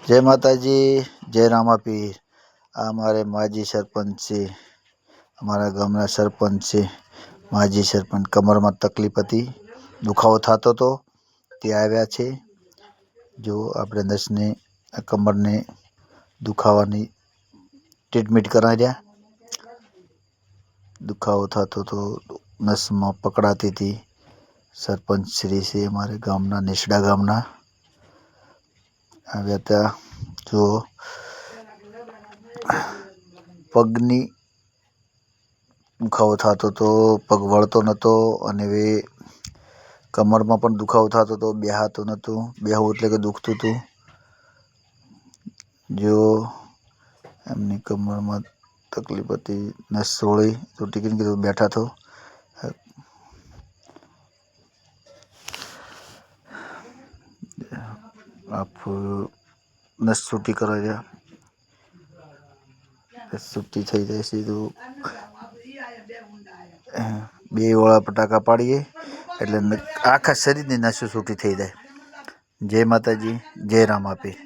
जय माताजी, जय रामापीर। आ अमारे माजी सरपंच से, अमारा गामना सरपंच से, माजी सरपंच कमर में तकलीफ थी, दुखावो थतो तो ते आव्या छे। जो आपणे नसने कमर ने दुखावानी ट्रीटमेंट कराव्या। दुखावो थतो तो नस में पकड़ाती थी। सरपंच श्री से हमारे गामना नेसड़ा गामना આવ્યા હતા। जो પગની દુખાવો થતો તો પગ વળતો નહોતો અને હવે કમરમાં પણ દુખાવો થતો તો બેહાતું નહોતું, બેહવું એટલે કે દુખતું હતું। જો એમની કમરમાં તકલીફ હતી, નસ સોળી તો ટીકીને કીધું બેઠા થો। आप नस छूटी कराव्या, छूटी थी जाए तो बे वाला पटाका पाड़ीए એટલે આખા શરીરની નસો છૂટી થઈ જાય। જય માતાજી, જય રામાપીર।